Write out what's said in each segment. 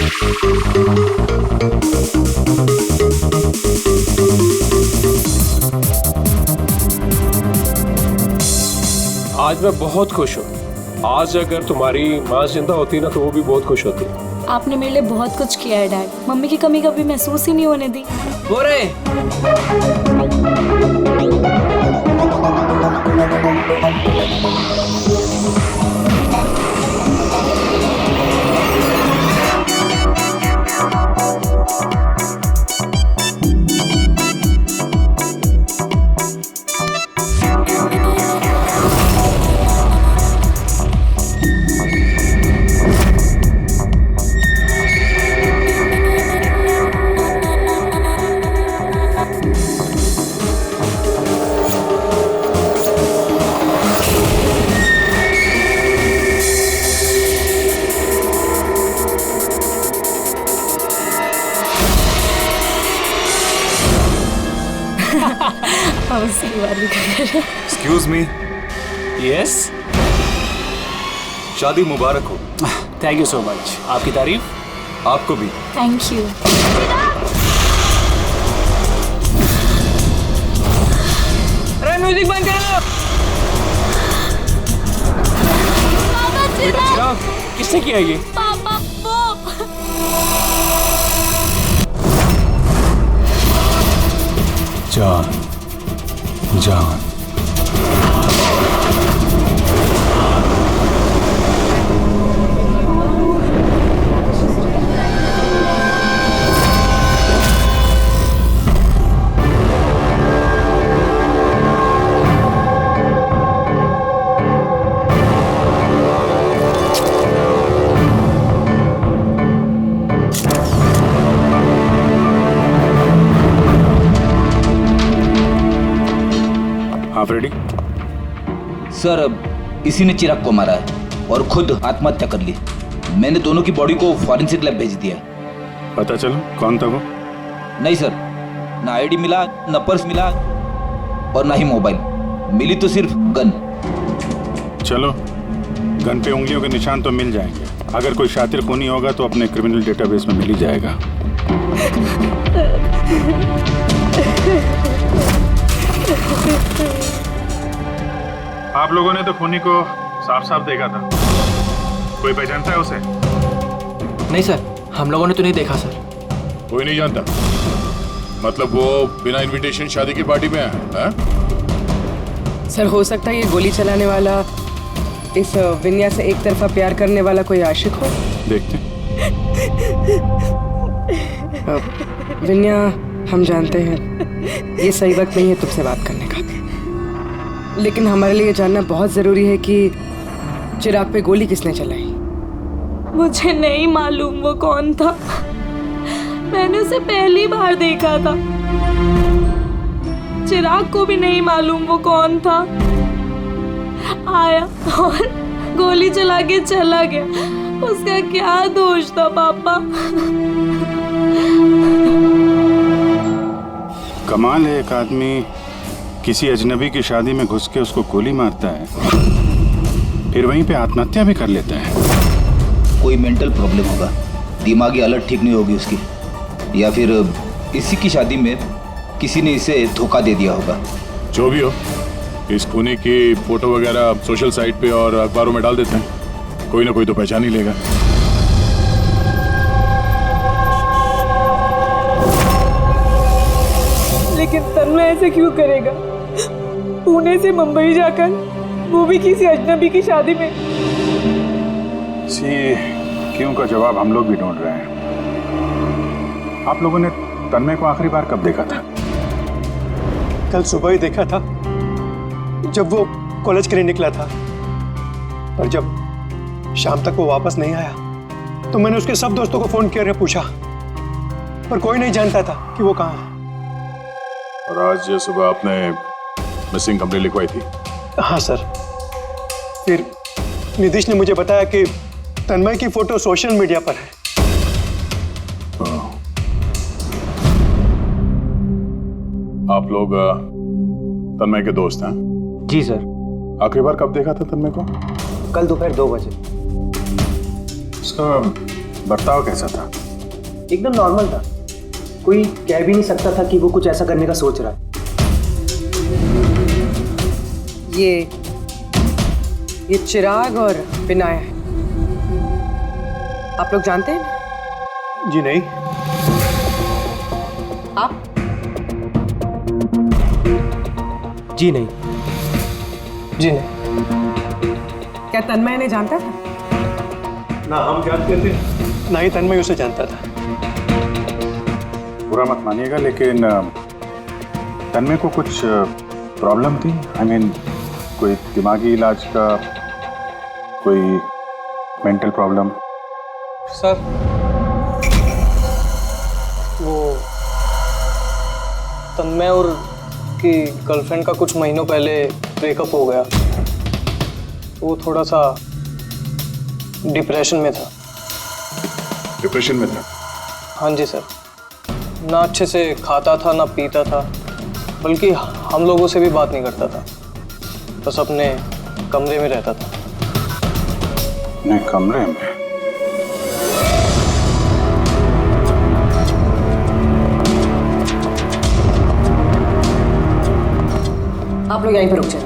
आज मैं बहुत खुश हूँ। आज अगर तुम्हारी माँ जिंदा होती ना तो वो भी बहुत खुश होती। आपने मेरे लिए बहुत कुछ किया है डैड। मम्मी की कमी कभी महसूस ही नहीं होने दी। हो रहे एक्सक्यूज मी। यस, शादी मुबारक हो। Thank you so much. आपकी तारीफ। आपको भी। Thank you. अरे म्यूजिक बंद करो। बेटा चिराग, किसने किया ये? पापा वो जान जान आप रेडी? सर, अब इसी ने चिराग को मारा है और खुद आत्महत्या कर ली। मैंने दोनों की बॉडी को फॉरेंसिक लैब भेज दिया। पता चलो कौन था वो? नहीं सर, ना आईडी मिला, ना पर्स मिला और ना ही मोबाइल मिली, तो सिर्फ गन। चलो, गन पे उंगलियों के निशान तो मिल जाएंगे। अगर कोई शातिर खूनी होगा तो अपने क्रिमिनल डेटाबेस में मिल ही जाएगा। आप लोगों ने तो खूनी को साफ साफ देखा था। कोई पहचानता है उसे? नहीं सर, हम लोगों ने तो नहीं देखा सर। कोई नहीं जानता? मतलब वो बिना इनविटेशन शादी की पार्टी में आया है? सर, हो सकता है ये गोली चलाने वाला इस विन्या से एक तरफा प्यार करने वाला कोई आशिक हो। देखते। विन्या, हम जानते हैं ये सही वक्त नहीं है तुमसे बात करने का, लेकिन हमारे लिए जानना बहुत जरूरी है कि चिराग पे गोली किसने चलाई। मुझे नहीं मालूम वो कौन था। मैंने उसे पहली बार देखा था। चिराग को भी नहीं मालूम वो कौन था। आया और गोली चला के चला गया। उसका क्या दोष था पापा? कमाल है, एक आदमी किसी अजनबी की शादी में घुस के उसको गोली मारता है, फिर वहीं पे आत्महत्या भी कर लेता है। कोई मेंटल प्रॉब्लम होगा, दिमागी हालत ठीक नहीं होगी उसकी, या फिर इसी की शादी में किसी ने इसे धोखा दे दिया होगा। जो भी हो, इस खूनी की फोटो वगैरह सोशल साइट पे और अखबारों में डाल देते हैं। कोई ना कोई तो पहचान ही लेगा। लेकिन तन्मय ऐसे क्यों करेगा? पुणे से मुंबई जाकर, वो भी किसी अजनबी की शादी में। इसी क्यों का जवाब हम लोग भी ढूंढ रहे हैं। आप लोगों ने तन्मय को आखिरी बार कब देखा था? कल सुबह ही देखा था, जब वो कॉलेज के लिए निकला था। पर जब शाम तक वो वापस नहीं आया तो मैंने उसके सब दोस्तों को फोन किया और पूछा, पर कोई नहीं जानता था कि वो कहाँ है। और आज सुबह आपने मिसिंग कंप्लेंट लिखवाई थी? हाँ सर। फिर निधिश ने मुझे बताया कि तन्मय की फोटो सोशल मीडिया पर है। आप लोग तन्मय के दोस्त हैं? जी सर। आखिरी बार कब देखा था तन्मय को? कल दोपहर 2 बजे। उसका बर्ताव कैसा था? एकदम नॉर्मल था। कोई कह भी नहीं सकता था कि वो कुछ ऐसा करने का सोच रहा है। ये चिराग और विनाया है। आप लोग जानते हैं? जी नहीं। आप? जी नहीं। जी नहीं। क्या तन्मय ने जानता था? ना हम जानते थे, ना ही तन्मय उसे जानता था। बुरा मत मानिएगा, लेकिन तन्मय को कुछ प्रॉब्लम थी? आई मीन कोई दिमागी इलाज का, कोई मेंटल प्रॉब्लम? सर वो तन्मय और की गर्लफ्रेंड का कुछ महीनों पहले ब्रेकअप हो गया। वो थोड़ा सा डिप्रेशन में था। डिप्रेशन में था? हाँ जी सर। ना अच्छे से खाता था ना पीता था, बल्कि हम लोगों से भी बात नहीं करता था, बस अपने कमरे में रहता था। अपने कमरे में? आप लोग यहीं पर रुक जाए।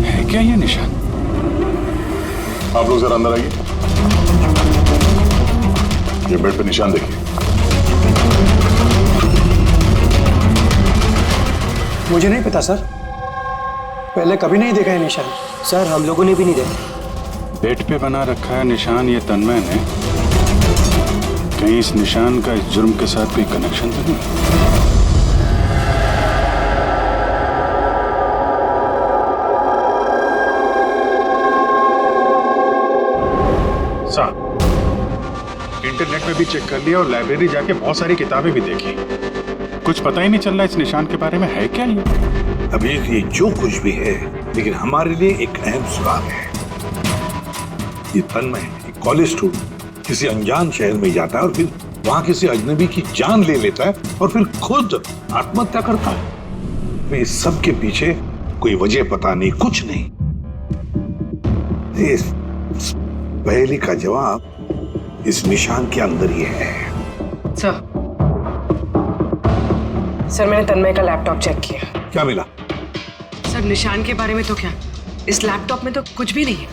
है क्या ये निशान? आप लोग जरा अंदर आइए। ये बेड पे निशान देखिए। मुझे नहीं पता सर, पहले कभी नहीं देखा है निशान। सर हम लोगों ने भी नहीं देखा। बेड पे बना रखा है निशान ये तन्मय ने। कहीं इस निशान का इस जुर्म के साथ कोई कनेक्शन तो नहीं? इंटरनेट में भी चेक कर लिया और लाइब्रेरी जाके बहुत सारी किताबें भी देखी। कुछ पता ही नहीं चल रहा इस निशान के बारे में। है क्या ये? अभी ये जो कुछ भी है, लेकिन हमारे लिए एक अहम सुराग है। ये तन्मय एक कॉलेज स्टूडेंट किसी अनजान शहर में जाता है और फिर वहां किसी अजनबी की जान ले लेता है और फिर खुद आत्महत्या करता है। तो इस सब के पीछे कोई वजह पता नहीं, कुछ नहीं। इस पहेली का जवाब इस निशान के अंदर ही है। सर मैंने तन्मय का लैपटॉप चेक किया। क्या मिला? सर निशान के बारे में तो क्या, इस लैपटॉप में तो कुछ भी नहीं है।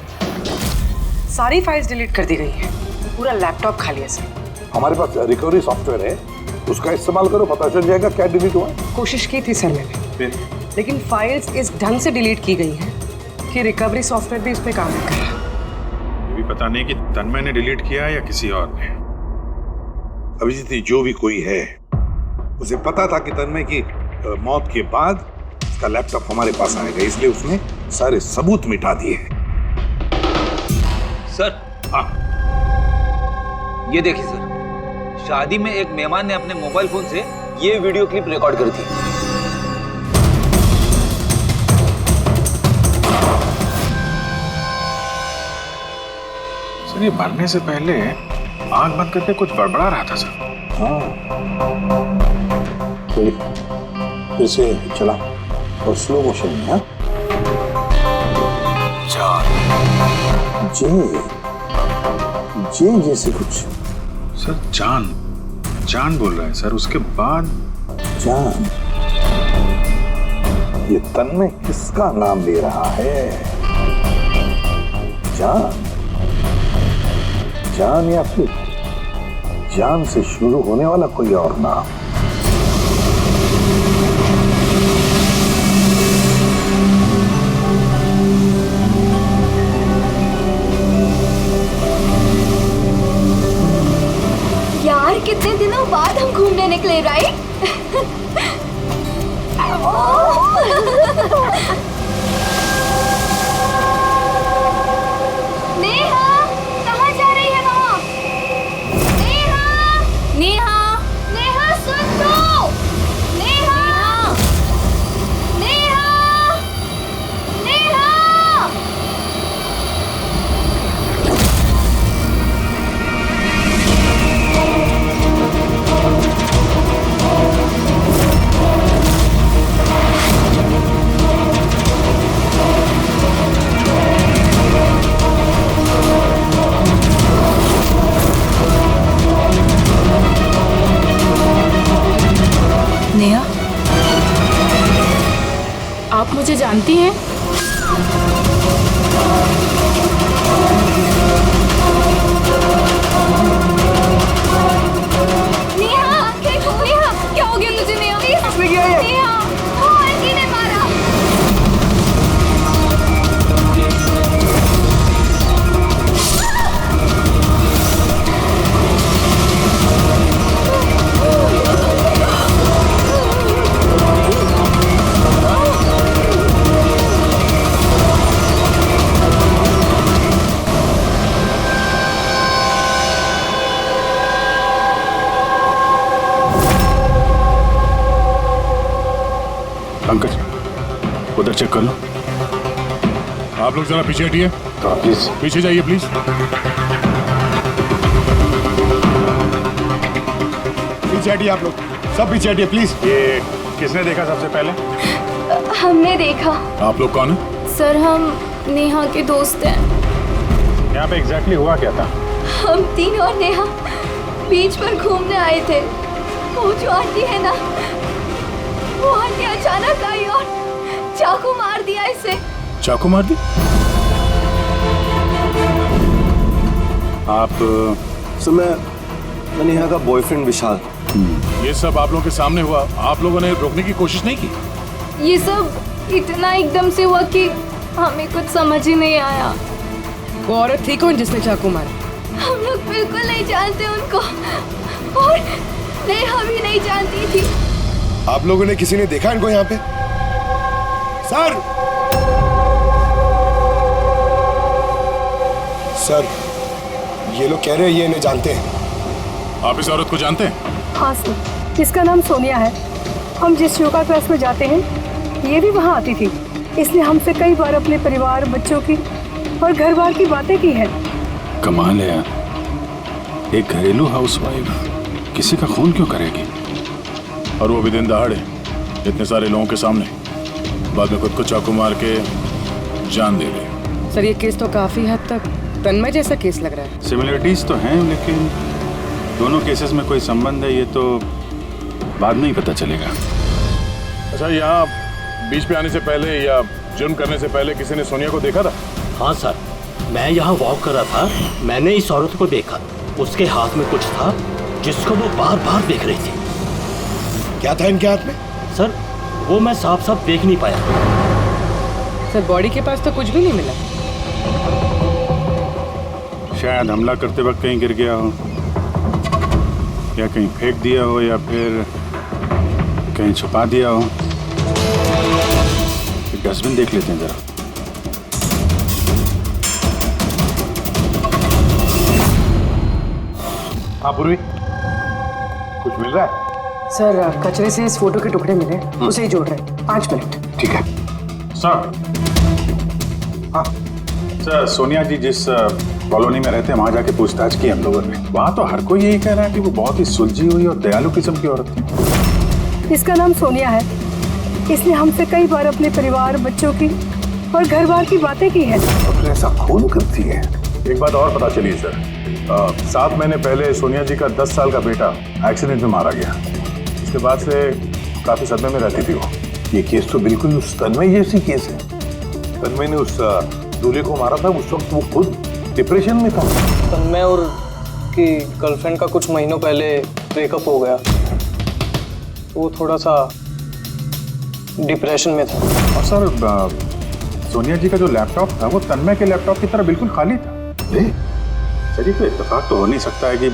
सारी फाइल्स डिलीट कर दी गई है, पूरा लैपटॉप खाली है सर। हमारे पास रिकवरी सॉफ्टवेयर है, उसका इस्तेमाल करो, पता चल जाएगा क्या डिलीट हुआ। कोशिश की थी सर मैंने, लेकिन फाइल्स इस ढंग से डिलीट की गई हैं कि रिकवरी सॉफ्टवेयर भी उस पर काम नहीं कर रहा। ये भी पता नहीं कि तन्मय ने डिलीट किया है या किसी और ने। अभिजीत जो भी कोई है, उसे पता था कि तन्मय की मौत के बाद उसका लैपटॉप हमारे पास आएगा, इसलिए उसने सारे सबूत मिटा दिए। सर हाँ, ये देखिए सर, शादी में एक मेहमान ने अपने मोबाइल फोन से ये वीडियो क्लिप रिकॉर्ड कर दी। सर ये मरने से पहले आंख बंद करके कुछ बड़बड़ा रहा था सर। इसे चला और स्लो मोशन में। हाँ, जे जैसे कुछ। सर जान जान बोल रहा है सर, उसके बाद जान। ये तन्मय किसका नाम ले रहा है? जान, जान या फिर जान से शुरू होने वाला कोई और नाम? यार कितने दिनों बाद हम घूमने निकले, राइट? नेहा, कहाँ जा रही है वहाँ? नेहा, नेहा, नेहा सुन। जानती हैं? नेहा, नेहा, क्या हो गया तुझे नेहा? नेहा, वो आंटी ने मारा। पंकज, उधर चेक कर लो। आप लोग जरा पीछे हटिए। तो प्लीज पीछे जाइए प्लीज। पीछे हटिए आप लोग, सब पीछे हटिए प्लीज। ये किसने देखा सबसे पहले? हमने देखा। आप लोग कौन है? सर, हम नेहा के दोस्त हैं। यहाँ पे एग्जैक्टली हुआ क्या था? हम तीनों और नेहा बीच पर घूमने आए थे। वो जो आंटी है ना, वो आंटी अचानक आई और चाकू मार दिया इसे। चाकू मार दी? आप सर, मैं नेहा का बॉयफ्रेंड विशाल। ये सब आप लोगों के सामने हुआ, आप लोगों ने रोकने की कोशिश नहीं की? ये सब इतना एकदम से हुआ कि हमें कुछ समझ ही नहीं आया। वो औरत थी कौन जिसने चाकू मारा? हम लोग बिल्कुल नहीं जानते उनको, और नेहा भी नहीं जानती थी। आप लोगों ने किसी ने देखा इनको यहाँ पे? सर, ये लोग कह रहे हैं ये इन्हें जानते हैं। आप इस औरत को जानते हैं? हाँ सर, इसका नाम सोनिया है। हम जिस योगा क्लास में जाते हैं, ये भी वहाँ आती थी। इसने हमसे कई बार अपने परिवार, बच्चों की और घर बार की बातें की है। कमाल है यार, एक घरेलू हाउसवाइफ किसी का खून क्यों करेगी? और वो भी दिन दहाड़े, इतने सारे लोगों के सामने, बाद में खुद को चाकू मार के जान दे गई। सर, ये केस तो काफी हद तक तन्मय जैसा केस लग रहा है। सिमिलरिटीज तो हैं, लेकिन दोनों केसेस में कोई संबंध है ये तो बाद में ही पता चलेगा। अच्छा, यहाँ बीच पे आने से पहले या जुर्म करने से पहले किसी ने सोनिया को देखा था? हाँ सर, मैं यहाँ वॉक कर रहा था, मैंने इस औरत को देखा। उसके हाथ में कुछ था जिसको वो बार बार देख रही थी। क्या था इनके हाथ में? सर, वो मैं साफ साफ देख नहीं पाया। सर, बॉडी के पास तो कुछ भी नहीं मिला। शायद हमला करते वक्त कहीं गिर गया हो, या कहीं फेंक दिया हो, या फिर कहीं छुपा दिया हो। डस्टबिन देख लेते हैं जरा। हाँ पूर्वी, कुछ मिल रहा है? सर, कचरे से इस फोटो के टुकड़े मिले, उसे ही जोड़ रहे हैं। 5 मिनट। ठीक है सर। हाँ सर, सोनिया जी जिस कॉलोनी में रहते हैं वहाँ जाके पूछताछ की हम लोगों ने। वहाँ तो हर कोई यही कह रहा है कि वो बहुत ही सुलझी हुई और दयालु किस्म की औरत थी। इसका नाम सोनिया है। इसने हमसे कई बार अपने परिवार, बच्चों की और घर बार की बातें की है। तो फिर ऐसा खून करती है? एक बात और पता चली सर, 7 महीने पहले सोनिया जी का 10 साल का बेटा एक्सीडेंट में मारा गया। उसके बाद से काफी सदमे में रहती थी वो। ये केस तो बिल्कुल उस तन्मय जैसी केस है। तन्मय ने उस दूल्हे को मारा था, उस वक्त वो खुद डिप्रेशन में था। तन्मय और की गर्लफ्रेंड का कुछ महीनों पहले ब्रेकअप हो गया। वो थोड़ा सा डिप्रेशन में था। और सर, सोनिया जी का जो लैपटॉप था वो तन्मय के लैपटॉप की तरह बिल्कुल खाली था। सर, ये तो इत्तेफाक तो हो नहीं सकता है कि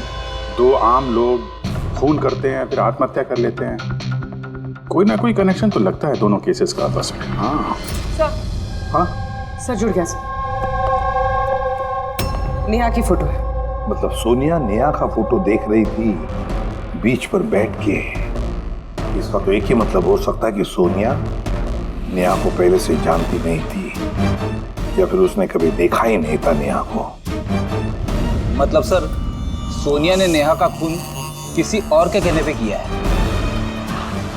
2 आम लोग खून करते हैं फिर आत्महत्या कर लेते हैं। कोई ना कोई कनेक्शन तो लगता है दोनों केसेस का आपस में। हाँ सर। हाँ सर, जुड़ गया सर। नेहा की फोटो है। मतलब सोनिया नेहा का फोटो देख रही थी बीच पर बैठ के। इसका तो एक ही मतलब हो सकता है कि सोनिया नेहा को पहले से जानती नहीं थी, या फिर उसने कभी देखा ही नहीं था नेहा को। मतलब सर, सोनिया ने नेहा का खून किसी और के कहने पे किया है।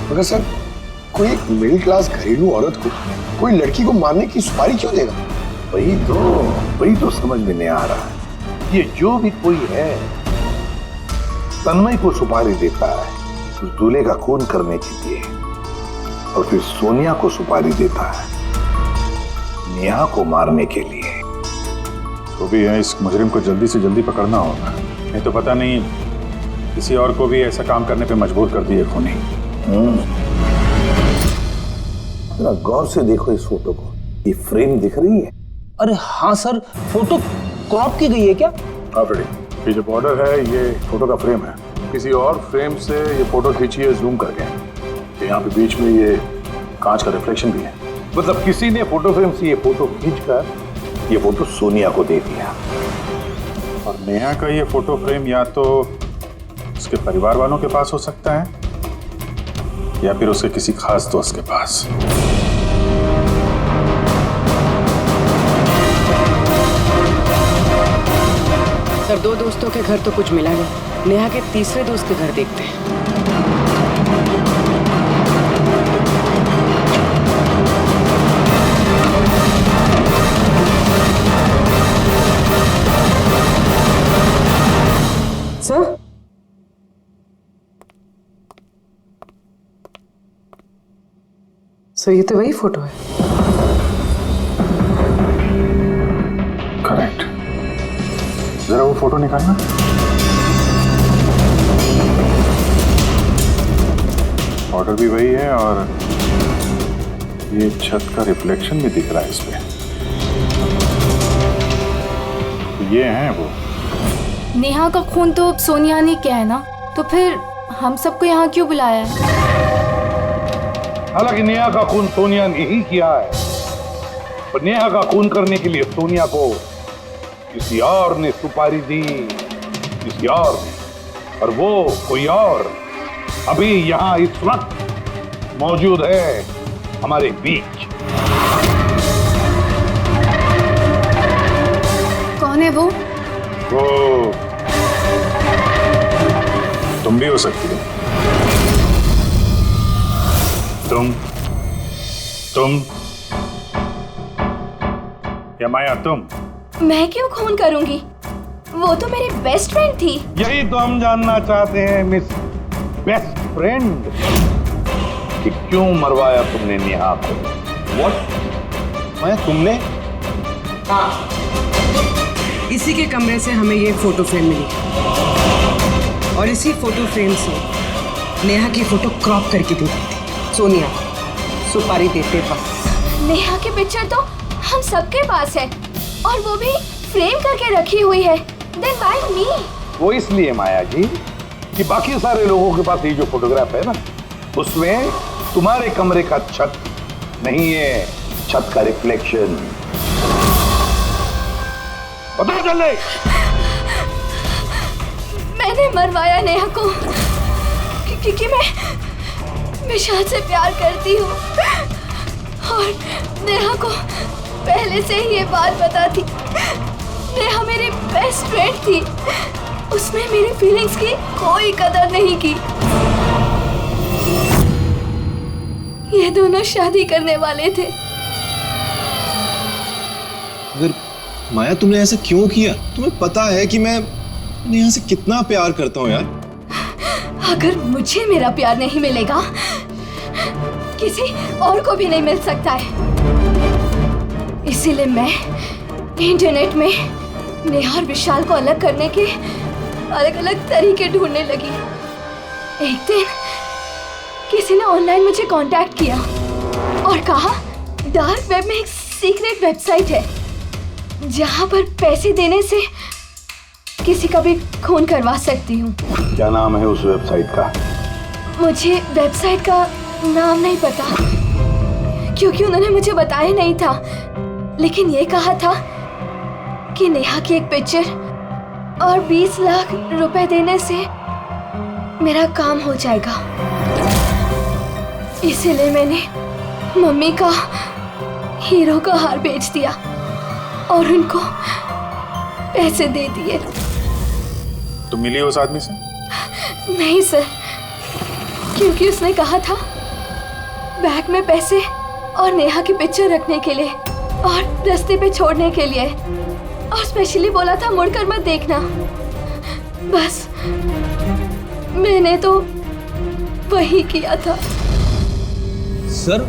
मगर सर, कोई एक मिडिल क्लास घरेलू औरत को कोई लड़की को मारने की सुपारी क्यों देगा? वही तो समझ में नहीं आ रहा है। ये जो भी कोई है तन्मय को सुपारी देता है उस दूल्हे का खून करने के लिए, और फिर सोनिया को सुपारी देता है नेहा को मारने के लिए। तो भी है, इस मुजरिम को जल्दी से जल्दी पकड़ना होगा, नहीं तो पता नहीं किसी और को भी ऐसा काम करने पे मजबूर कर दिए खूनी। जरा गौर से देखो इस फोटो को, ये फ्रेम दिख रही है? अरे हाँ सर, फोटो क्रॉप की गई है क्या? हाँ फ्रेडी, ये जो बॉर्डर है ये फोटो का फ्रेम है, किसी और फ्रेम से ये फोटो खींची है जूम करके। यहाँ पे बीच में ये कांच का रिफ्लेक्शन भी है। मतलब किसी ने फोटो फ्रेम से ये फोटो खींचकर ये फोटो सोनिया को दे दिया। और नेहा का ये फोटो फ्रेम या तो उसके परिवार वालों के पास हो सकता है या फिर उसके किसी खास दोस्त के पास। सर, 2 दोस्तों के घर तो कुछ मिला नहीं, नेहा के तीसरे दोस्त के घर देखते हैं। सर, ये तो वही फोटो है। करेक्ट, जरा वो फोटो निकालना। ऑर्डर भी वही है और ये छत का रिफ्लेक्शन भी दिख रहा है इसमें। ये है वो। नेहा का खून तो सोनिया ने किया है ना, तो फिर हम सबको यहाँ क्यों बुलाया है? हालांकि नेहा का खून सोनिया ने ही किया है, पर नेहा का खून करने के लिए सोनिया को किसी और ने सुपारी दी, किसी और ने, और वो कोई और अभी यहाँ इस वक्त मौजूद है हमारे बीच। कौन है वो? वो तुम भी हो सकती हो। तुम या माया तुम? मैं क्यों खून करूंगी? वो तो मेरी बेस्ट फ्रेंड थी। यही तो हम जानना चाहते हैं मिस बेस्ट फ्रेंड, कि क्यों मरवाया तुमने नेहा को? व्हाट? माया, तुमने? हाँ, इसी के कमरे से हमें ये फोटो फ्रेम मिली और इसी फोटो फ्रेम से नेहा की फोटो क्रॉप करके दी गई थी सोनिया, सुपारी देते वक्त। नेहा की पिक्चर तो हम सबके पास है और वो भी फ्रेम करके रखी हुई है। Then why me? वो इसलिए माया जी कि बाकी सारे लोगों के पास ये जो फोटोग्राफ है ना, उसमें तुम्हारे कमरे का छत नहीं है, छत का रिफ्लेक्शन। पता चले। मैंने मरवाया नेहा को क्योंकि मैं शाद से प्यार करती हूँ और नेहा को पहले से ही ये बात पता थी। नेहा मेरी बेस्ट फ्रेंड थी, उसने मेरी फीलिंग्स की कोई कदर नहीं की। ये दोनों शादी करने वाले थे। अगर माया तुमने ऐसा क्यों किया? तुम्हें पता है कि मैं नेहा से कितना प्यार करता हूँ यार। अगर मुझे मेरा प्यार नहीं मिलेगा, किसी और को भी नहीं मिल सकता है। इसीलिए मैं इंटरनेट में नेहा और विशाल को अलग करने के अलग अलग तरीके ढूंढने लगी। एक दिन किसी ने ऑनलाइन मुझे कांटेक्ट किया और कहा डार्क वेब में एक सीक्रेट वेबसाइट है जहां पर पैसे देने से किसी का भी खून करवा सकती हूँ। क्या नाम है उस वेबसाइट का? मुझे वेबसाइट का नाम नहीं पता क्योंकि उन्होंने मुझे बताया नहीं था, लेकिन ये कहा था कि नेहा की एक पिक्चर और 20 लाख रुपए देने से मेरा काम हो जाएगा। इसीलिए मैंने मम्मी का हीरो का हार बेच दिया और उनको पैसे दे दिए। तुम मिली उस आदमी से? नहीं सर, क्योंकि उसने कहा था बैग में पैसे और नेहा की पिक्चर रखने के लिए और रास्ते पे छोड़ने के लिए, और स्पेशली बोला था मुड़कर मत देखना। बस मैंने तो वही किया था। सर,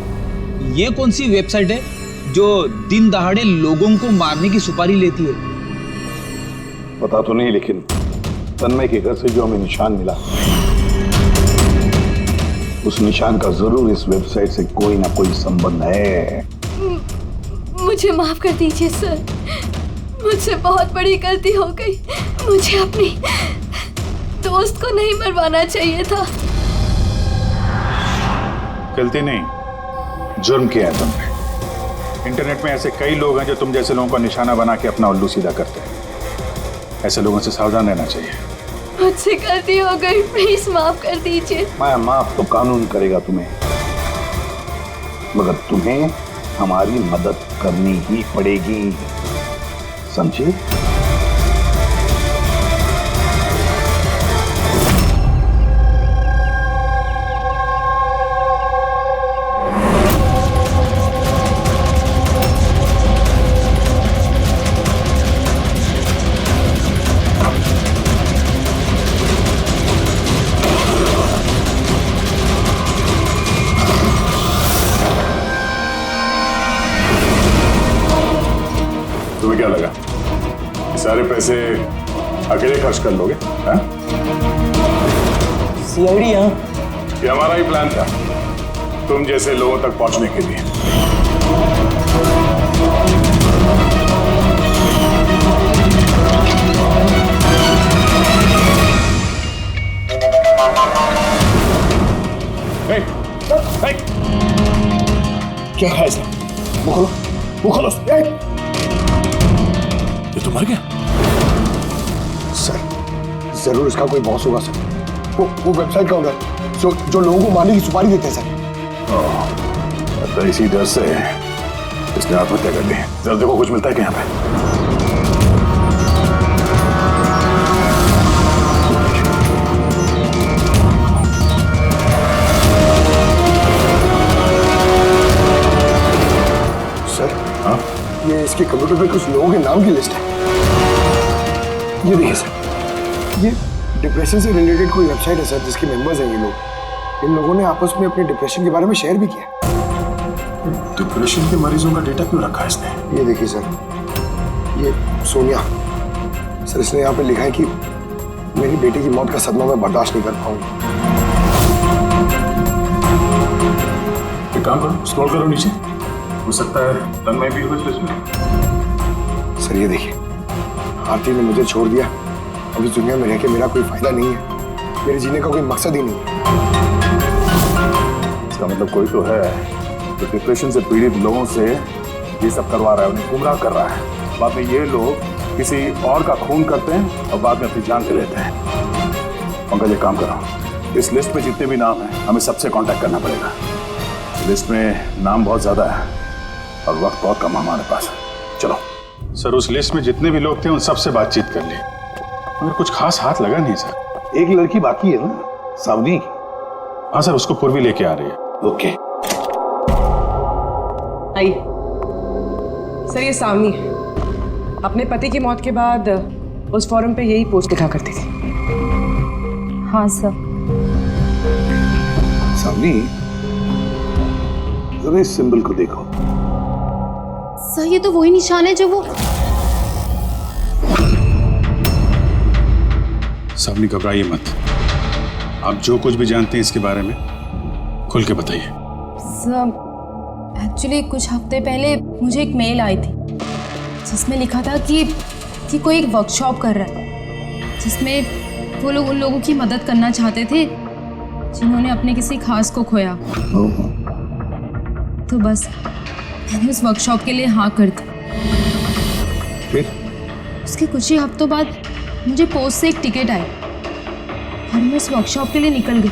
ये कौन सी वेबसाइट है जो दिन दहाड़े लोगों को मारने की सुपारी लेती है? पता तो नहीं, लेकिन तन्मय के घर से जो हमें निशान मिला, उस निशान का जरूर इस वेबसाइट से कोई ना कोई संबंध है। मुझे माफ कर दीजिए सर, मुझसे बहुत बड़ी गलती हो गई। मुझे अपनी दोस्त को नहीं मरवाना चाहिए था। गलती नहीं, जुर्म किया है तुमने। इंटरनेट में ऐसे कई लोग हैं जो तुम जैसे लोगों का निशाना बना के अपना उल्लू सीधा करते हैं। ऐसे लोगों से सावधान रहना चाहिए। मुझसे गलती हो गई, प्लीज माफ कर दीजिए। मैं माफ तो कानून करेगा तुम्हें, मगर तुम्हें हमारी मदद करनी ही पड़ेगी, समझे? तुम्हें क्या लगा सारे पैसे अकेले खर्च कर लोगे? सीआईडी यहाँ? ये हमारा ही प्लान था, तुम जैसे लोगों तक पहुंचने के लिए। क्या है इसमें? वो खोलो। ये तो मर गया। सर, जरूर इसका कोई बॉस होगा सर। वो वेबसाइट का ओनर जो लोगों को मारने की सुपारी देते हैं सर। तो इसी डर से इसने आत्महत्या कर ली। जरा देखो कुछ मिलता है क्या यहाँ पे। ये इसके कंप्यूटर पे कुछ लोगों के नाम की लिस्ट है। ये देखिए सर, ये डिप्रेशन से रिलेटेड कोई वेबसाइट है सर, जिसके मेंबर्स हैं ये लोग। इन लोगों ने आपस में अपने डिप्रेशन के बारे में शेयर भी किया। डिप्रेशन के मरीजों का डेटा क्यों रखा है इसने? ये देखिए सर, ये सोनिया सर, इसने यहाँ पे लिखा है कि मेरी बेटी की मौत का सदमा मैं बर्दाश्त नहीं कर पाऊंगी। एक काम करो, स्क्रॉल करो नीचे, हो सकता है तन्मय भी हो इस लिस्ट में। सर ये देखिए, आरती ने मुझे छोड़ दिया। अब इस दुनिया में रह के मेरा कोई फायदा नहीं है, मेरे जीने का कोई मकसद ही नहीं है। इसका मतलब कोई तो है जो डिप्रेशन से पीड़ित लोगों से ये सब करवा रहा है, उन्हें गुमराह कर रहा है। बाद में ये लोग किसी और का खून करते हैं और बाद में अपनी जान ले लेते हैं। पंकज एक काम करो, इस लिस्ट में जितने भी नाम हैं हमें सबसे कांटेक्ट करना पड़ेगा। लिस्ट में नाम बहुत ज्यादा है और वक्त बहुत कम हमारे पास। चलो सर, उस लिस्ट में जितने भी लोग थे उन सबसे बातचीत कर ली, मगर कुछ खास हाथ लगा नहीं सर। एक लड़की बाकी है ना, सावनी? हाँ सर, उसको पूर्वी लेके आ रही है। ओके। आइए सर, ये सावनी है। अपने पति की मौत के बाद उस फोरम पे यही पोस्ट लिखा करती थी। हाँ सर। सावनी, जरा इस सिंबल को देखो। सर, ये तो वही निशान है जो वो। सावनी घबराइए मत, आप जो कुछ भी जानते हैं इसके बारे में खुल के बताइए। सर, एक्चुअली कुछ हफ्ते पहले मुझे एक मेल आई थी जिसमें लिखा था कि कोई एक वर्कशॉप कर रहा है जिसमें वो लोग उन लोगों की मदद करना चाहते थे जिन्होंने अपने किसी खास को खोया। तो बस मैंने उस वर्कशॉप के लिए हाँ कर दी। फिर उसके कुछ ही हफ्तों बाद मुझे पोस्ट से एक टिकट आई और मैं उस वर्कशॉप के लिए निकल गई।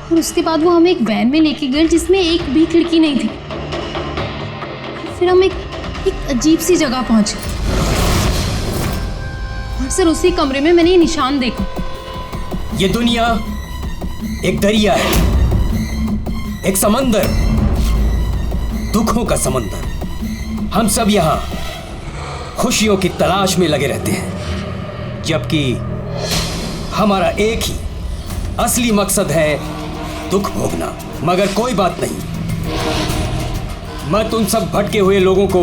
और उसके बाद वो हमें एक वैन में लेके गए जिसमें एक भी खिड़की नहीं थी। फिर हम एक अजीब सी जगह पहुंचे और सर उसी कमरे में मैंने ये निशान देखा। ये दुनिया एक दरिया है, एक समंदर, दुखों का समंदर। हम सब यहाँ खुशियों की तलाश में लगे रहते हैं, जबकि हमारा एक ही असली मकसद है दुख भोगना। मगर कोई बात नहीं, मैं तुम सब भटके हुए लोगों को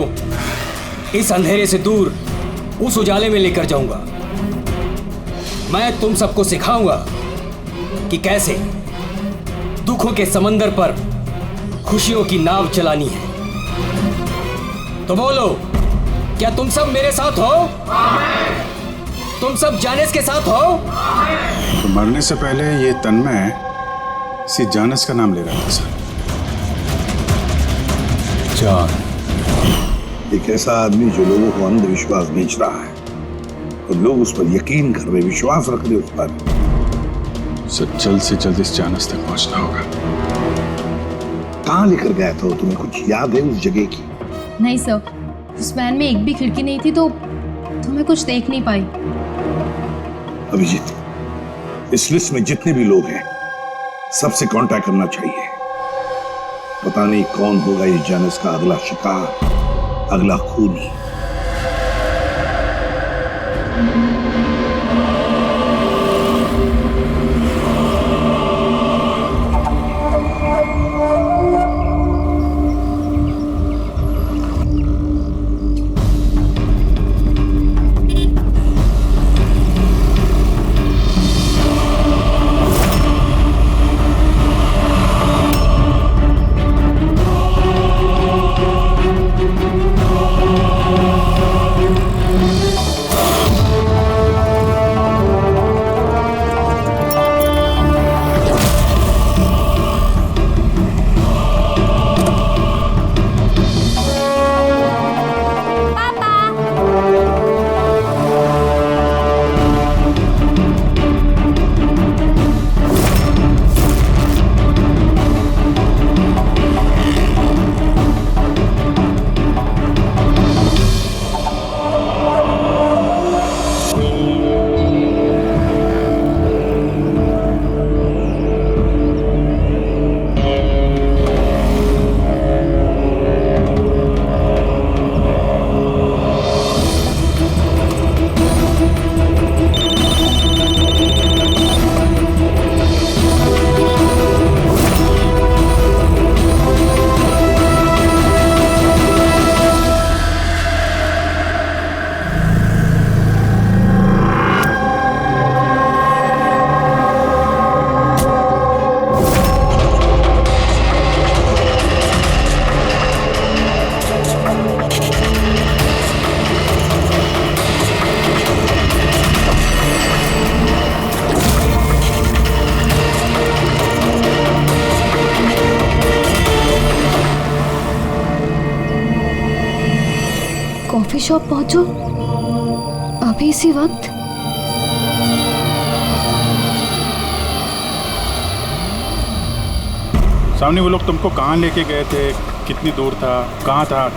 इस अंधेरे से दूर उस उजाले में लेकर जाऊंगा। मैं तुम सबको सिखाऊंगा कि कैसे दुखों के समंदर पर खुशियों की नाव चलानी है। तो बोलो, क्या तुम सब मेरे साथ हो? तुम सब जानिस के साथ हो? तो मरने से पहले ये तन्मय इसी जानिस का नाम ले रहा था सर। जान एक ऐसा आदमी जो लोगों को अंधविश्वास बेच रहा है और लोग उस पर यकीन कर रहे, विश्वास रख रहे उस पर। सर जल्द से जल्द इस जानिस तक पहुंचना होगा। कहाँ लेकर गया था वो? तुम्हें कुछ याद है उस जगह की? नहीं सर, उस वैन में एक भी खिड़की नहीं थी तो मैं कुछ देख नहीं पाई। अभिजीत, इस लिस्ट में जितने भी लोग हैं सबसे कांटेक्ट करना चाहिए। पता नहीं कौन होगा इस जानिस का अगला शिकार, अगला खूनी। कॉफी शॉप पहुंचो अभी इसी वक्त? सामने वो लोग तुमको कहाँ लेके गए थे, कितनी दूर था, कहाँ था,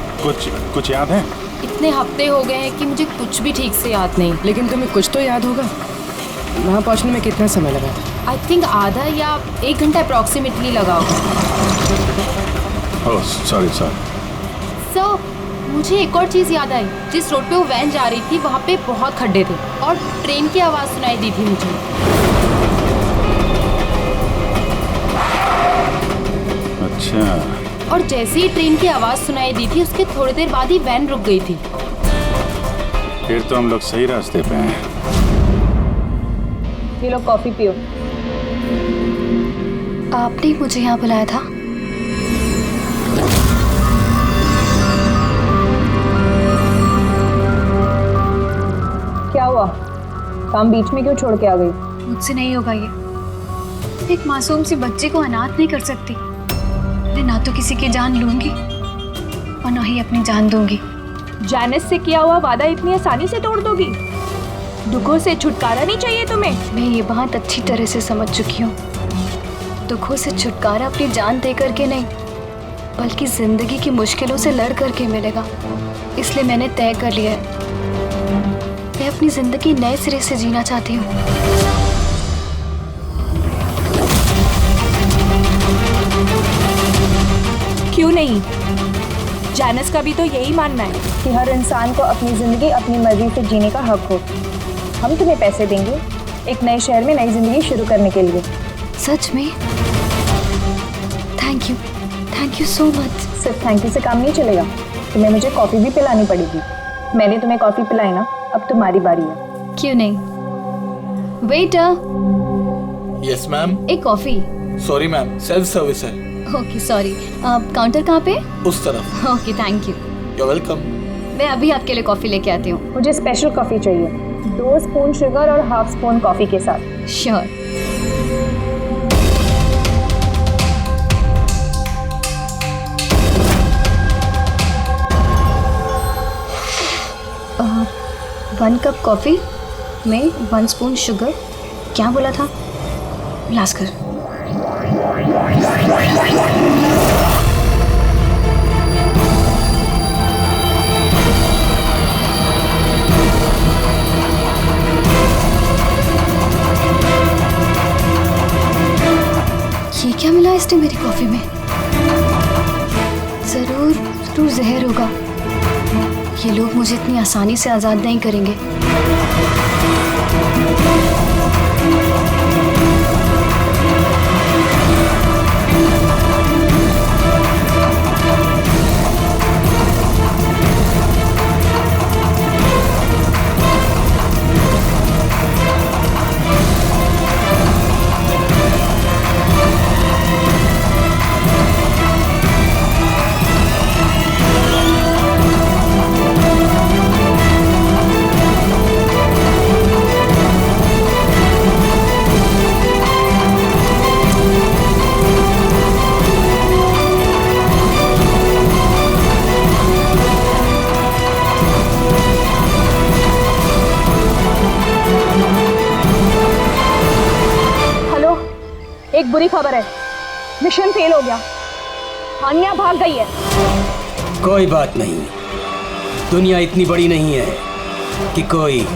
कुछ याद है? इतने हफ्ते हो गए हैं कि मुझे कुछ भी ठीक से याद नहीं। लेकिन तुम्हें कुछ तो याद होगा। वहाँ पहुँचने में कितना समय लगा था? आई थिंक आधा या 1 घंटा अप्रॉक्सीमेटली लगा होगा। Oh sorry. सर, मुझे एक और चीज़ याद आई। जिस रोड पे वो वैन जा रही थी वहाँ पे बहुत खड्डे थे और ट्रेन की आवाज़ सुनाई दी थी मुझे। अच्छा। और जैसे ही ट्रेन की आवाज़ सुनाई दी थी उसके थोड़ी देर बाद ही वैन रुक गई थी। फिर तो हम लोग सही रास्ते पे हैं। ये लो कॉफ़ी पियो। आपने मुझे यहाँ बुलाया था? क्या हुआ? काम बीच में क्यों छोड़ के आ गई? मुझसे नहीं होगा ये। एक मासूम सी बच्ची को अनाथ नहीं कर सकती। मैं ना तो किसी की जान लूंगी और ना ही अपनी जान दूंगी। जानिस से किया हुआ वादा इतनी आसानी से तोड़ दोगी? दुखों से छुटकारा नहीं चाहिए तुम्हें? मैं ये बात अच्छी तरह से समझ चुकी हूँ। दुखों से छुटकारा अपनी जान दे करके नहीं, बल्कि जिंदगी की मुश्किलों से लड़ करके मिलेगा। इसलिए मैंने तय कर लिया है, मैं अपनी जिंदगी नए सिरे से जीना चाहती हूँ। क्यों नहीं? जानिस का भी तो यही मानना है कि हर इंसान को अपनी जिंदगी अपनी मर्जी से जीने का हक हो। हम तुम्हें पैसे देंगे एक नए शहर में नई जिंदगी शुरू करने के लिए। सच में? Thank thank you so much. सिर्फ थैंक यू से काम नहीं चलेगा, तुम्हें मुझे कॉफ़ी भी पिलानी पड़ेगी। मैंने तुम्हें कॉफ़ी पिलाई ना, अब तुम्हारी बारी है। क्यों नहीं? Waiter, yes ma'am. एक coffee. Sorry ma'am, self service है। ओके सॉरी, काउंटर कहाँ पे? उस तरफ। Okay thank you. You welcome. मैं अभी आपके लिए कॉफी लेके आती हूँ। मुझे स्पेशल कॉफ़ी चाहिए, 2 स्पून शुगर और हाफ स्पून कॉफ़ी के साथ। श्योर। वन कप कॉफ़ी में 1 स्पून शुगर। क्या बोला था? लास्कर। ये क्या मिला इसने मेरी कॉफी में? जरूर जहर होगा। ये लोग मुझे इतनी आसानी से आजाद नहीं करेंगे। एक बुरी खबर है, मिशन फेल हो गया। हान्या भाग गई है। कोई बात नहीं, दुनिया इतनी बड़ी नहीं है कि कोई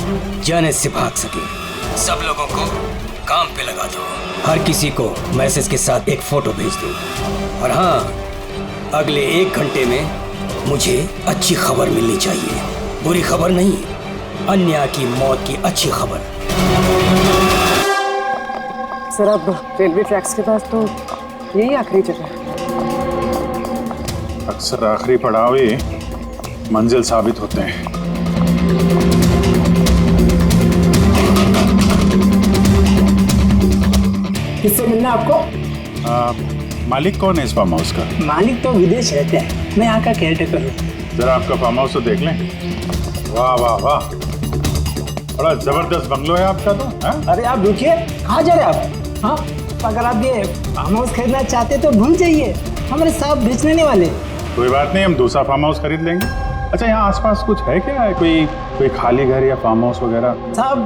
जाने से भाग सके। सब लोगों को काम पे लगा दो। हर किसी को मैसेज के साथ एक फोटो भेज दो। और हाँ, अगले 1 घंटे में मुझे अच्छी खबर मिलनी चाहिए। बुरी खबर नहीं, अन्या की मौत की अच्छी खबर। सर अब रेलवे ट्रैक्स के पास तो यही आखिरी जगह है। अक्सर आखिरी पड़ाव ही मंजिल साबित होते हैं। किससे मिलना आपको? मालिक कौन है इस फार्म हाउस का? मालिक तो विदेश रहते हैं, मैं यहाँ का केयरटेकर हूँ। जरा आपका फार्म हाउस तो देख लें। वाह वाह वाह, बड़ा जबरदस्त बंगलो है आपका तो। है? अरे आप रुकिए, कहाँ जा रहे हैं आप? हाँ, अगर आप ये फार्म हाउस खरीदना चाहते तो भूल जाइए, हमारे साहब बेचने वाले। कोई बात नहीं, हम दूसरा फार्म हाउस खरीद लेंगे। अच्छा, यहाँ आसपास कुछ है क्या? है कोई खाली घर या फार्म हाउस वगैरह? साहब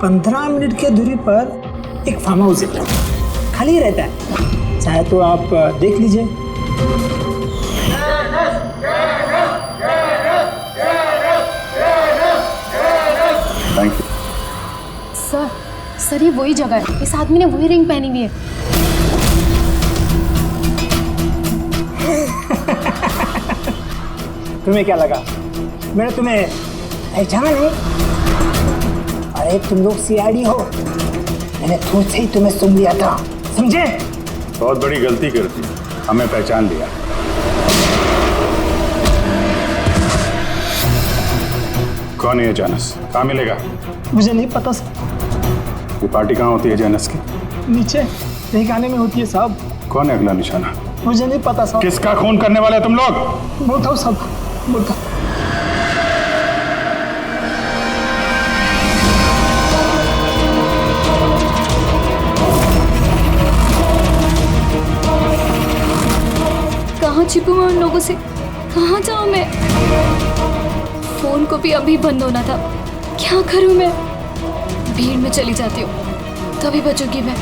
15 मिनट के दूरी पर एक फार्म हाउस है, खाली रहता है, चाहे तो आप देख लीजिए। Thank you. सर ये वही जगह है, इस आदमी ने वही रिंग पहनी हुई है। तुम्हें क्या लगा मैंने तुम्हें पहचाना नहीं? अरे तुम लोग सीआईडी हो, मैंने खुद से ही तुम्हें सुन लिया था, समझे? बहुत बड़ी गलती कर दी, हमें पहचान लिया। कौन है ये जानस? कहाँ मिलेगा? मुझे नहीं पता सर। ये पार्टी कहाँ होती है जानस की? नीचे तहखाने में होती है साहब। कौन है अगला निशाना? मुझे नहीं पता साहब। किसका खून करने वाले तुम लोग? बोलता हूँ साहब, बोलता। कहाँ छिपूं मैं उन लोगों से? कहाँ जाऊँ मैं? फोन को भी अभी बंद होना था। क्या करूँ मैं? भीड़ में चली जाती हूँ, तभी बचूंगी मैं।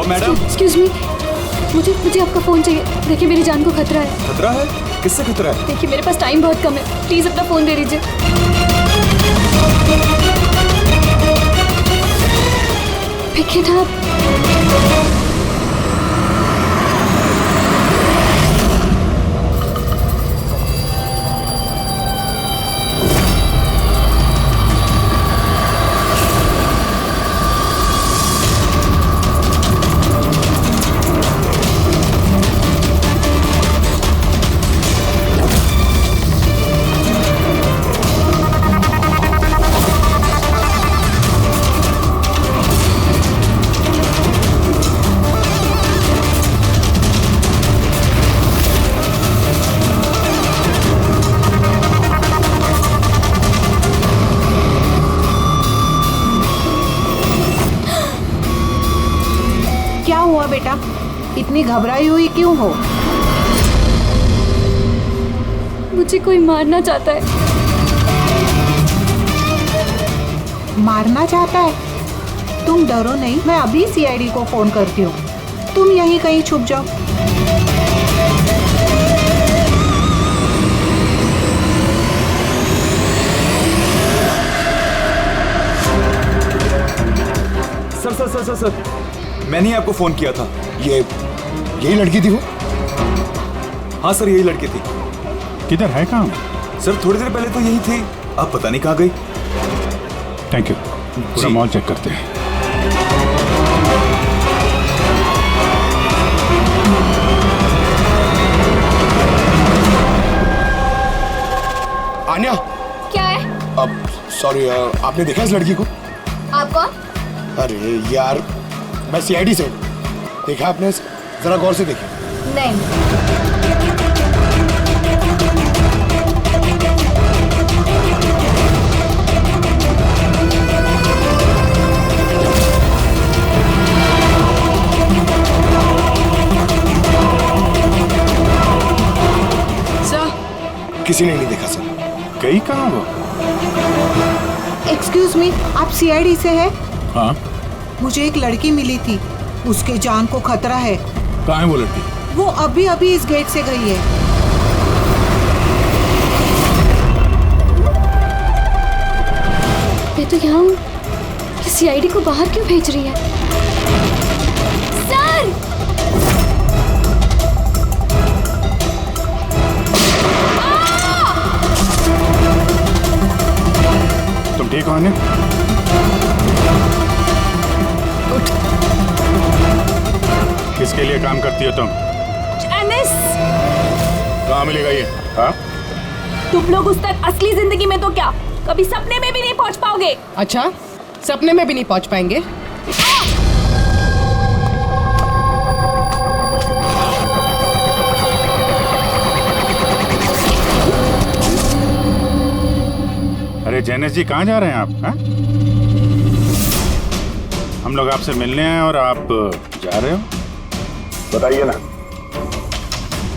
मैडम, एक्सक्यूज मी, मुझे आपका फोन चाहिए। देखिए मेरी जान को खतरा है। खतरा है? किससे खतरा है? देखिए मेरे पास टाइम बहुत कम है, प्लीज अपना फोन दे दीजिए। Pick it up. हुआ बेटा? इतनी घबराई हुई क्यों हो? मुझे कोई मारना चाहता है। मारना चाहता है? तुम डरो नहीं, मैं अभी सीआईडी को फोन करती हूँ। तुम यहीं कहीं छुप जाओ। Sir sir sir sir sir, मैंने ही आपको फोन किया था। यही लड़की थी वो? हाँ सर, यही लड़की थी। किधर है काम? सर थोड़ी देर पहले तो यही थी, अब पता नहीं कहाँ गई। Thank you. पूरा मॉल चेक करते हैं। आन्या, क्या है? अब सॉरी, आपने देखा इस लड़की को? आप कौन? अरे यार, मैं सीआईडी से। देखा आपने? जरा गौर से देखिए। नहीं। किसी ने नहीं देखा सर। गई कहाँ वो? एक्सक्यूज मी, आप सीआईडी से है? हाँ। मुझे एक लड़की मिली थी, उसके जान को खतरा है। कहाँ है वो लड़की? वो अभी अभी इस गेट से गई है। मैं तो यहाँ हूँ, सीआईडी को बाहर क्यों भेज रही है? सर! तुम ठीक हो आन्या? उठ। किसके लिए काम करती हो तुम? एनिस! कहाँ मिलेगा ये? हाँ? तुम लोग उस तक असली जिंदगी में तो क्या, कभी सपने में भी नहीं पहुंच पाओगे। अच्छा, सपने में भी नहीं पहुंच पाएंगे? अरे जैनेश जी, कहाँ जा रहे हैं आप? हा? हम लोग आपसे मिलने आए और आप जा रहे हो? बताइए ना,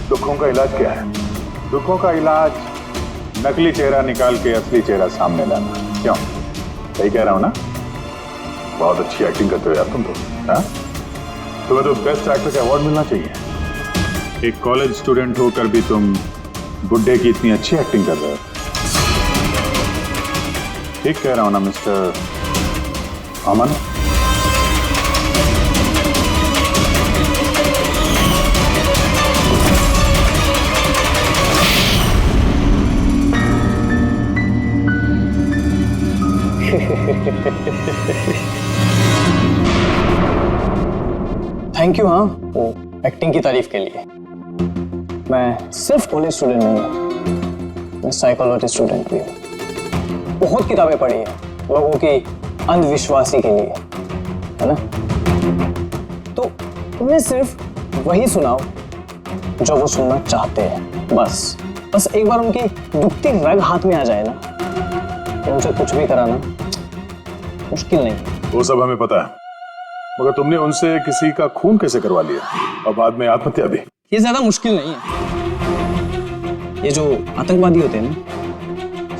दुखों का इलाज क्या है? दुखों का इलाज नकली चेहरा निकाल के असली चेहरा सामने लाना। क्यों? सही कह रहा हूँ ना? बहुत अच्छी एक्टिंग करते हो यार तुम तो। हाँ? तुम्हें तो बेस्ट एक्टर का अवार्ड मिलना चाहिए। एक कॉलेज स्टूडेंट होकर भी तुम बुड्ढे की इतनी अच्छी एक्टिंग कर रहे हो। ठीक कह रहा हूँ ना मिस्टर अमन? Thank you. हाँ, वो एक्टिंग की तारीफ के लिए। मैं सिर्फ कॉलेज स्टूडेंट नहीं हूँ, मैं साइकोलॉजी स्टूडेंट भी हूँ। बहुत किताबें पढ़ी है लोगों की अंधविश्वासी के लिए, है ना? तो उन्हें सिर्फ वही सुनाओ जो वो सुनना चाहते हैं। बस एक बार उनकी दुखती रग हाथ में आ जाए ना, तो उनसे कुछ भी कराना मुश्किल नहीं। वो सब हमें पता है, मगर तुमने उनसे किसी का खून कैसे करवा लिया और बाद में आत्महत्या भी? ये ज्यादा मुश्किल नहीं है। ये जो आतंकवादी होते हैं ना,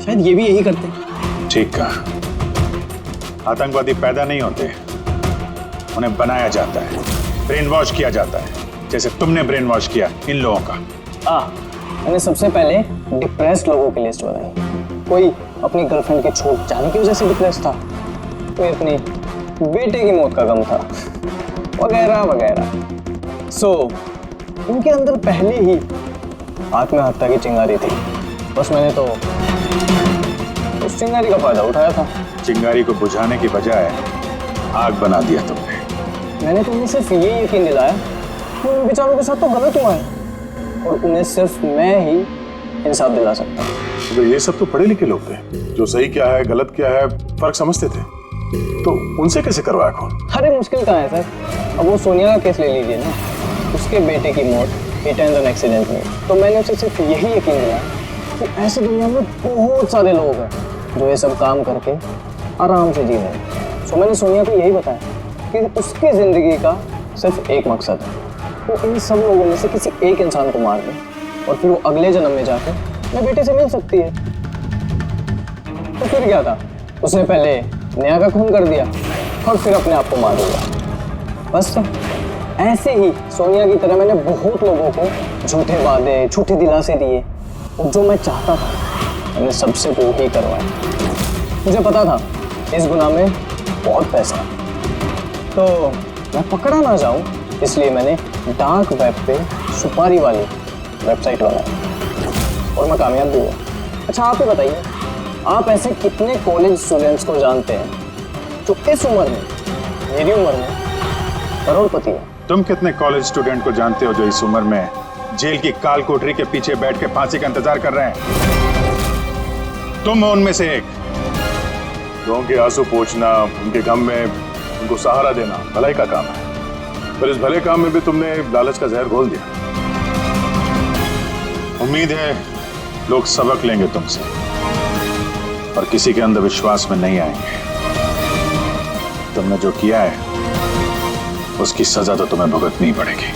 शायद ये भी यही करते हैं। ठीक कहा। आतंकवादी पैदा नहीं होते, उन्हें बनाया जाता है, ब्रेन वॉश किया जाता है, जैसे तुमने ब्रेन वॉश किया इन लोगों का। मैंने सबसे पहले डिप्रेस्ड लोगों की लिस्ट बनाई। कोई अपनी गर्लफ्रेंड के छूट जाने की वजह से डिप्रेस था, कोई अपने बेटे की मौत का गम था, वगैरह वगैरह। सो उनके अंदर पहले ही आत्महत्या की चिंगारी थी। बस मैंने तो उस चिंगारी का फायदा उठाया था। चिंगारी को बुझाने की बजाय आग बना दिया तुमने। मैंने तो उन्हें सिर्फ ये यकीन दिलाया कि उन बेचारों के साथ तो गलत हुआ है और उन्हें सिर्फ मैं ही इंसाफ दिला सकता हूँ। तो ये सब तो पढ़े लिखे लोग थे, जो सही क्या है गलत क्या है फर्क समझते थे, तो उनसे कैसे करवाया खून? अरे मुश्किल कहाँ है सर? अब वो सोनिया का केस ले लीजिए ना, उसके बेटे की मौत हिट एंड रन एक्सीडेंट में। तो मैंने उसे सिर्फ यही यकीन दिलाया कि ऐसे दुनिया में बहुत सारे लोग हैं जो ये सब काम करके आराम से जी रहे हैं। सो मैंने सोनिया को यही बताया कि उसकी जिंदगी का सिर्फ एक मकसद है, वो इन सब लोगों में से किसी एक इंसान को मार दे और फिर वो अगले जन्म में जाकर मेरे बेटे से मिल सकती है। तो फिर क्या था, उसने पहले नेहा का खून कर दिया और फिर अपने आप को मार दिया। बस तो ऐसे ही सोनिया की तरह मैंने बहुत लोगों को झूठे वादे, झूठे दिलासे दिए और जो मैं चाहता था मैंने सबसे वो ही करवाया। मुझे पता था इस गुनाह में बहुत पैसा है, तो मैं पकड़ा ना जाऊं इसलिए मैंने डार्क वेब पे सुपारी वाली वेबसाइट बनाई और मैं कामयाब भी हुआ। अच्छा आप ही बताइए, आप ऐसे कितने कॉलेज स्टूडेंट्स को जानते हैं जो इस उम्र में, मेरी उम्र में, करोड़पति है? तुम कितने कॉलेज स्टूडेंट को जानते हो जो इस उम्र में जेल की काल कोठरी के पीछे बैठ के फांसी का इंतजार कर रहे हैं? तुम हो उनमें से एक। लोगों के आंसू पोंछना, उनके गम में उनको सहारा देना भलाई का काम है, पर इस भले काम में भी तुमने लालच का जहर घोल दिया। उम्मीद है लोग सबक लेंगे तुमसे और किसी के अंधविश्वास में नहीं आएंगे। तुमने जो किया है उसकी सजा तो तुम्हें भुगतनी पड़ेगी।